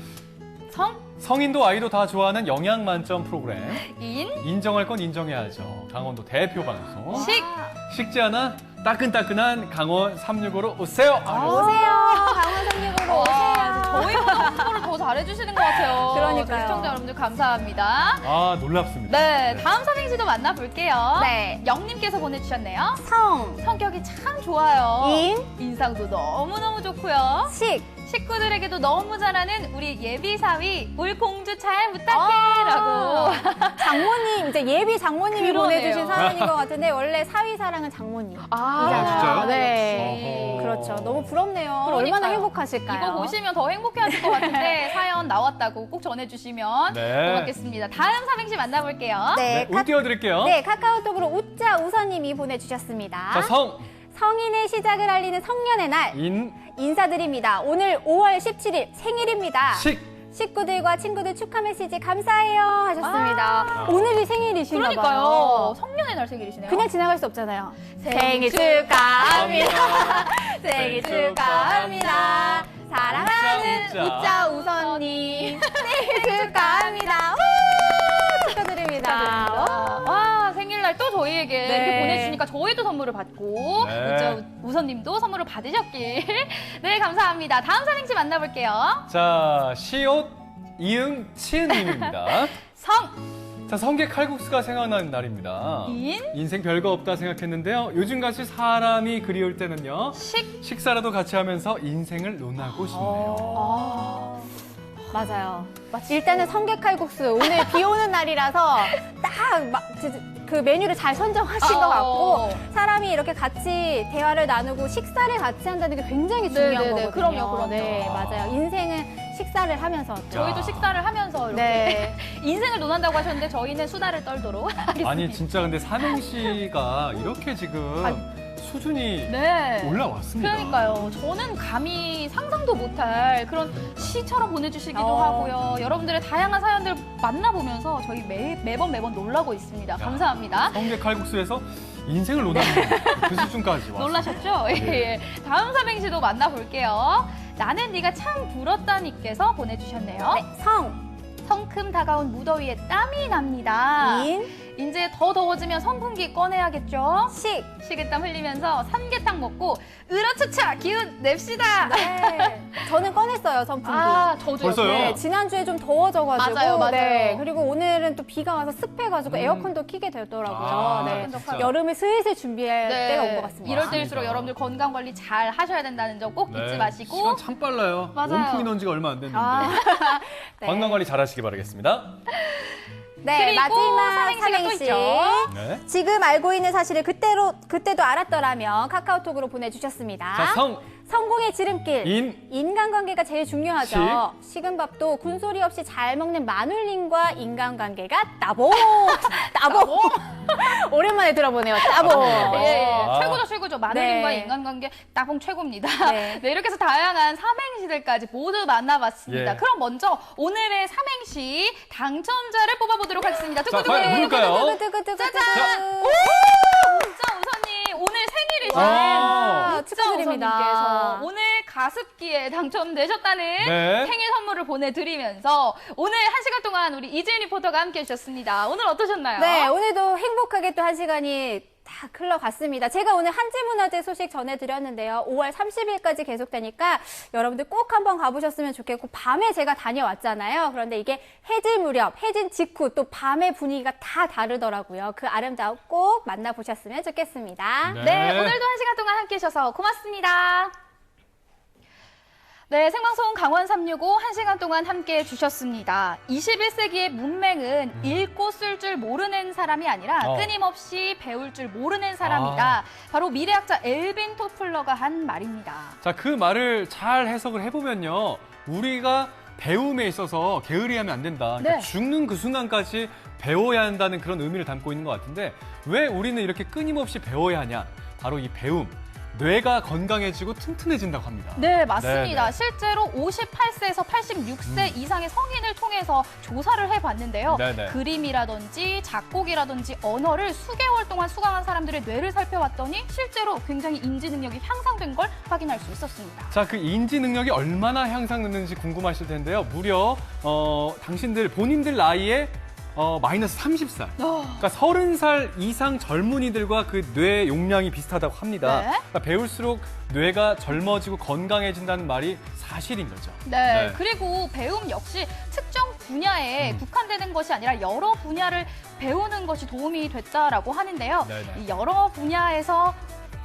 성, 성인도 아이도 다 좋아하는 영양 만점 프로그램. 인, 인정할 건 인정해야죠. 강원도 대표 방송. 식. 식지 않아 따끈따끈한 강원 365로 오세요. 오세요. 강원 365 오세요. 저희보다 홍보를 더 잘해주시는 것 같아요. 그러니까요. 저희 시청자 여러분들 감사합니다. 아, 놀랍습니다. 네, 다음 삼행시도 만나볼게요. 네. 영님께서 보내주셨네요. 성, 성격이 참 좋아요. 인, 인상도 너무너무 좋고요. 식. 식구들에게도 너무 잘하는 우리 예비사위 울 공주 잘 부탁해라고. 장모님, 이제 예비 장모님이 그러네요. 보내주신 사연인 것 같은데 원래 사위사랑은 장모님. 진짜요? 네. 어허. 그렇죠. 너무 부럽네요. 그러니까요. 얼마나 행복하실까요? 이거 보시면 더 행복해하실 것 같은데 사연 나왔다고 꼭 전해주시면 네. 고맙겠습니다. 다음 삼행시 만나볼게요. 네, 운 띄워드릴게요. 네, 카카오톡으로 우짜 우선님이 보내주셨습니다. 자, 성인의 시작을 알리는 성년의 날 인, 인사드립니다. 오늘 5월 17일 생일입니다. 식. 식구들과 친구들 축하 메시지 감사해요 하셨습니다. 오늘이 생일이신가 그러니까요. 봐요. 성년의 날 생일이시네요. 그냥 지나갈 수 없잖아요. 생일 축하합니다. 생일 축하합니다. 사랑하는 우짜, 우짜. 우짜 우선님 생일 축하합니다. 우! 축하드립니다. 와, 생일날 또 저희에게 네. 이렇게 보내주시니까 저희도 선물을 받고 네. 우짜 우선님도 선물을 받으셨길. 네, 감사합니다. 다음 삼행시 만나볼게요. 자, 시옷 이응 치은님입니다. 성, 자, 성게 칼국수가 생각나는 날입니다. 인, 인생 별거 없다 생각했는데요. 요즘같이 사람이 그리울 때는요. 식사라도 같이 하면서 인생을 논하고 싶네요. 맞아요. 일단은 성게칼국수 오늘 비 오는 날이라서 딱 그 메뉴를 잘 선정하신 것 같고 사람이 이렇게 같이 대화를 나누고 식사를 같이 한다는 게 굉장히 중요한 네네네. 거거든요. 그럼요. 네, 맞아요. 인생은 식사를 하면서 저희도 식사를 하면서 이렇게 네. 인생을 논한다고 하셨는데 저희는 수다를 떨도록 하겠습니다. 아니, 진짜 근데 삼행시가 이렇게 지금 수준이 네. 올라왔습니다. 그러니까요. 저는 감히 상상도 못할 그런 시처럼 보내주시기도 하고요. 여러분들의 다양한 사연들 만나보면서 저희 매번 놀라고 있습니다. 감사합니다. 성게 칼국수에서 인생을 논하는 그 수준까지 왔어요. 놀라셨죠? 네. 예. 다음 삼행시도 만나볼게요. 나는 네가 참 부럽다님께서 보내주셨네요. 성, 성큼 다가온 무더위에 땀이 납니다. 인, 이제 더 더워지면 선풍기 꺼내야겠죠? 식은땀 흘리면서 삼계탕 먹고 으라차차 기운 냅시다. 네. 저는 꺼냈어요, 선풍기. 아, 저도요. 벌써요? 네, 지난주에 좀 더워져가지고. 맞아요. 네, 그리고 오늘은 또 비가 와서 습해가지고 에어컨도 켜게 되더라고요. 네. 여름을 슬슬 준비할 때가 온 것 같습니다. 이럴 때일수록 여러분들 건강 관리 잘 하셔야 된다는 점 꼭 잊지 마시고. 시간 참 빨라요. 맞아요. 온풍이 넣은 지가 얼마 안 됐는데. 네. 건강 관리 잘 하시기 바라겠습니다. 네, 그리고 마지막 삼행시가 또 삼행시. 있죠. 네. 지금 알고 있는 사실을 그때도 알았더라면 카카오톡으로 보내주셨습니다. 자, 성공의 지름길. 인간관계가 제일 중요하죠. 식은 밥도 군소리 없이 잘 먹는 마눌님과 인간관계가 따봉. 따봉. 오랜만에 들어보네요. 따봉. 예, 최고죠. 마늘님과 네. 인간관계 따봉 최고입니다. 네. 네, 이렇게 해서 다양한 삼행시들까지 모두 만나봤습니다. 예. 그럼 먼저 오늘의 삼행시 당첨자를 뽑아보도록 하겠습니다. 자, 과연 누굴까요? 짜잔! 오! 문자 우선님 오늘 생일이신 아, 문자 축하드립니다. 우선님께서 오늘 가습기에 당첨되셨다는 네. 생일 선물을 보내드리면서 오늘 1시간 동안 우리 이지은 리포터가 함께해 주셨습니다. 오늘 어떠셨나요? 네, 오늘도 행복하게 또 1시간이 다 흘러갔습니다. 제가 오늘 한지문화제 소식 전해드렸는데요. 5월 30일까지 계속되니까 여러분들 꼭 한번 가보셨으면 좋겠고, 밤에 제가 다녀왔잖아요. 그런데 이게 해질 무렵, 해진 직후 또 밤의 분위기가 다 다르더라고요. 그 아름다움 꼭 만나보셨으면 좋겠습니다. 네, 오늘도 1시간 동안 함께해 주셔서 고맙습니다. 네, 생방송 강원 365 1시간 동안 함께해 주셨습니다. 21세기의 문맹은 읽고 쓸 줄 모르는 사람이 아니라 끊임없이 배울 줄 모르는 사람이다. 바로 미래학자 엘빈 토플러가 한 말입니다. 자, 그 말을 잘 해석을 해보면요. 우리가 배움에 있어서 게으리하면 안 된다. 그러니까 네. 죽는 그 순간까지 배워야 한다는 그런 의미를 담고 있는 것 같은데 왜 우리는 이렇게 끊임없이 배워야 하냐? 바로 이 배움. 뇌가 건강해지고 튼튼해진다고 합니다. 네, 맞습니다. 네네. 실제로 58세에서 86세 이상의 성인을 통해서 조사를 해봤는데요. 네네. 그림이라든지 작곡이라든지 언어를 수개월 동안 수강한 사람들의 뇌를 살펴봤더니 실제로 굉장히 인지 능력이 향상된 걸 확인할 수 있었습니다. 자, 그 인지 능력이 얼마나 향상됐는지 궁금하실 텐데요. 무려 당신들 본인들 나이에 마이너스 30살. 그러니까 30살 이상 젊은이들과 그 뇌 용량이 비슷하다고 합니다. 네. 그러니까 배울수록 뇌가 젊어지고 건강해진다는 말이 사실인 거죠. 네, 그리고 배움 역시 특정 분야에 국한되는 것이 아니라 여러 분야를 배우는 것이 도움이 됐다라고 하는데요. 네네. 이 여러 분야에서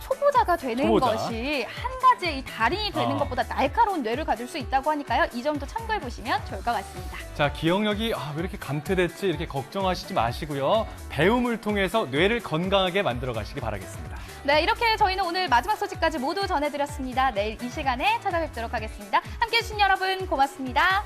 초보자가 되는 초보자. 것이 한 가지의 이 달인이 되는 것보다 날카로운 뇌를 가질 수 있다고 하니까요. 이 점도 참고해 보시면 좋을 것 같습니다. 자, 기억력이 왜 이렇게 감퇴됐지 이렇게 걱정하시지 마시고요. 배움을 통해서 뇌를 건강하게 만들어 가시기 바라겠습니다. 네, 이렇게 저희는 오늘 마지막 소식까지 모두 전해드렸습니다. 내일 이 시간에 찾아뵙도록 하겠습니다. 함께해 주신 여러분 고맙습니다.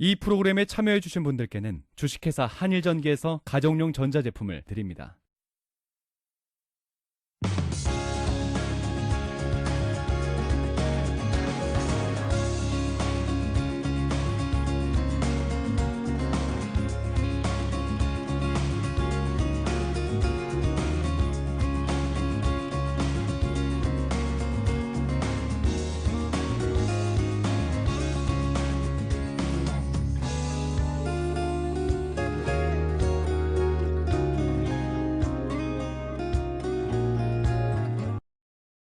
이 프로그램에 참여해 주신 분들께는 주식회사 한일전기에서 가정용 전자제품을 드립니다.